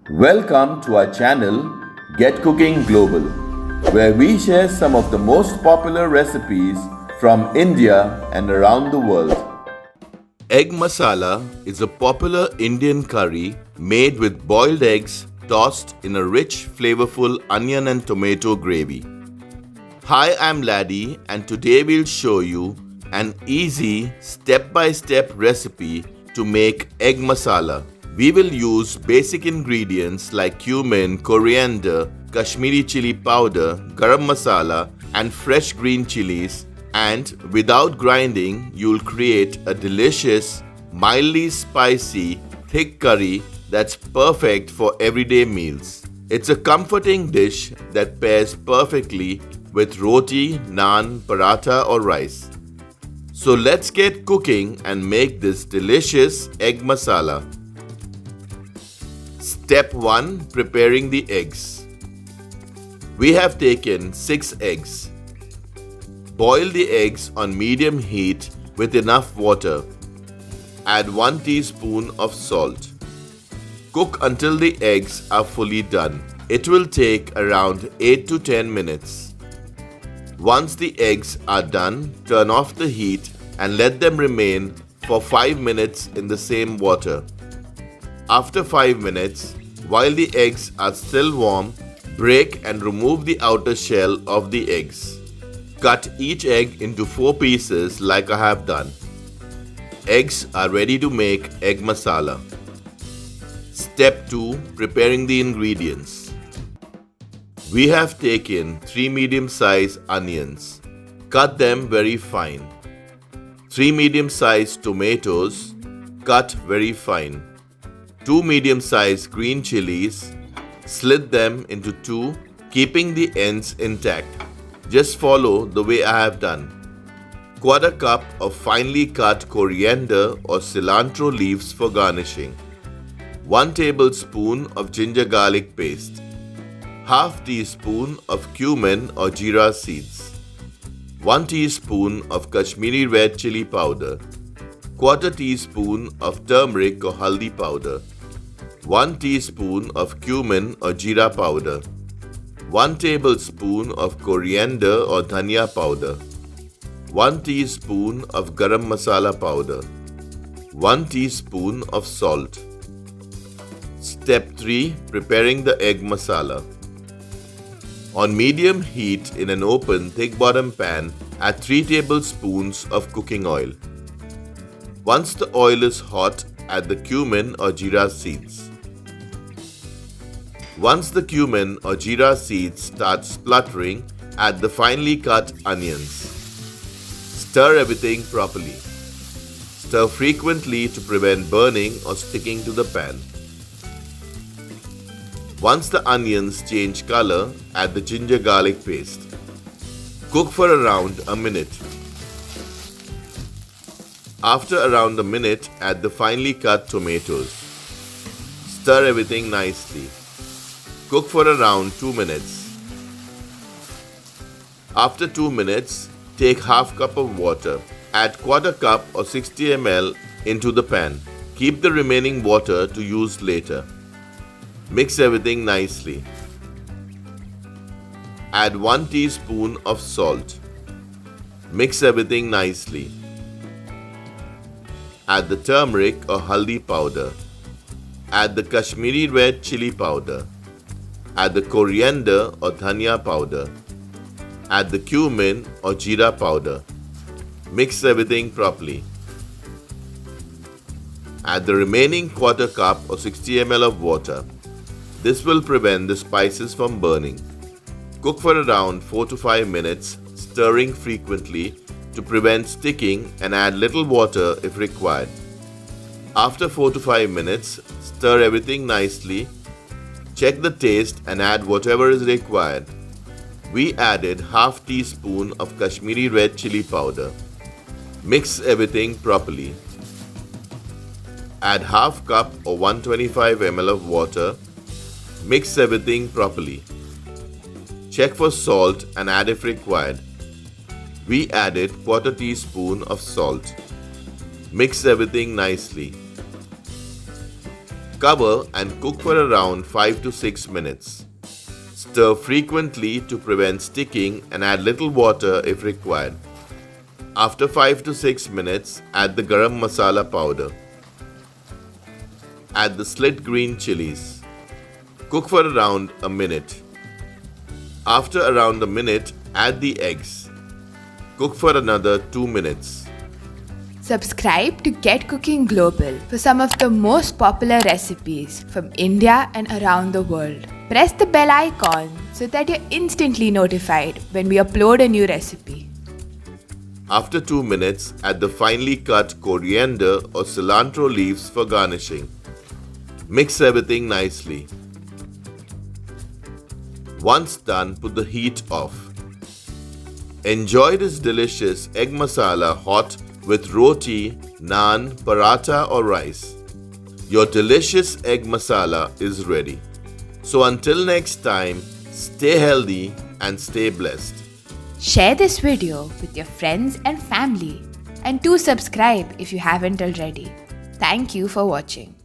Welcome to our channel Get Cooking Global, where we share some of the most popular recipes from India and around the world. Egg masala is a popular Indian curry made with boiled eggs tossed in a rich, flavorful onion and tomato gravy. Hi, I'm Laddie, and today we'll show you an easy step-by-step recipe to make egg masala. We will use basic ingredients like cumin, coriander, Kashmiri chili powder, garam masala, and fresh green chillies. And without grinding, you'll create a delicious, mildly spicy, thick curry that's perfect for everyday meals. It's a comforting dish that pairs perfectly with roti, naan, paratha, or rice. So let's get cooking and make this delicious egg masala. Step 1. Preparing the eggs. We have taken 6 eggs. Boil the eggs on medium heat with enough water. Add 1 teaspoon of salt. Cook until the eggs are fully done. It will take around 8 to 10 minutes. Once the eggs are done, turn off the heat and let them remain for 5 minutes in the same water. After 5 minutes, while the eggs are still warm, break and remove the outer shell of the eggs. Cut each egg into 4 pieces like I have done. Eggs are ready to make egg masala. Step 2. Preparing the ingredients. We have taken 3 medium-sized onions. Cut them very fine. 3 medium-sized tomatoes. Cut very fine. 2 medium-sized green chilies. Slit them into 2, keeping the ends intact. Just follow the way I have done. 1/4 cup of finely cut coriander or cilantro leaves for garnishing. 1 tablespoon of ginger garlic paste. 1/2 teaspoon of cumin or jeera seeds. 1 teaspoon of Kashmiri red chili powder. 1/4 teaspoon of turmeric or haldi powder. 1 teaspoon of cumin or jeera powder. 1 tablespoon of coriander or dhania powder. 1 teaspoon of garam masala powder. 1 teaspoon of salt. Step 3. Preparing the egg masala. On medium heat in an open thick bottom pan, add 3 tablespoons of cooking oil. Once the oil is hot, add the cumin or jeera seeds. Once the cumin or jeera seeds start spluttering, add the finely cut onions. Stir everything properly. Stir frequently to prevent burning or sticking to the pan. Once the onions change color, add the ginger garlic paste. Cook for around a minute. After around a minute, add the finely cut tomatoes. Stir everything nicely. Cook for around 2 minutes. After 2 minutes, take 1/2 cup of water. Add 1/4 cup or 60 ml into the pan. Keep the remaining water to use later. Mix everything nicely. Add 1 teaspoon of salt. Mix everything nicely. Add the turmeric or haldi powder. Add the Kashmiri red chili powder. Add the coriander or dhania powder. Add the cumin or jeera powder. Mix everything properly. Add the remaining 1/4 cup or 60 ml of water. This will prevent the spices from burning. Cook for around 4 to 5 minutes, stirring frequently to prevent sticking, and add little water if required. After 4 to 5 minutes, stir everything nicely. Check the taste and add whatever is required. We added 1/2 teaspoon of Kashmiri red chili powder. Mix everything properly. Add 1/2 cup or 125 ml of water. Mix everything properly. Check for salt and add if required. We added 1/4 teaspoon of salt. Mix everything nicely. Cover and cook for around 5 to 6 minutes. Stir frequently to prevent sticking and add little water if required. After 5 to 6 minutes, add the garam masala powder. Add the slit green chillies. Cook for around a minute. After around a minute, add the eggs. Cook for another 2 minutes. Subscribe to Get Cooking Global for some of the most popular recipes from India and around the world. Press the bell icon so that you're instantly notified when we upload a new recipe. After 2 minutes, add the finely cut coriander or cilantro leaves for garnishing. Mix everything nicely. Once done, put the heat off. Enjoy this delicious egg masala hot with roti, naan, paratha or rice. Your delicious egg masala is ready. So until next time, stay healthy and stay blessed. Share this video with your friends and family, and do subscribe if you haven't already. Thank you for watching.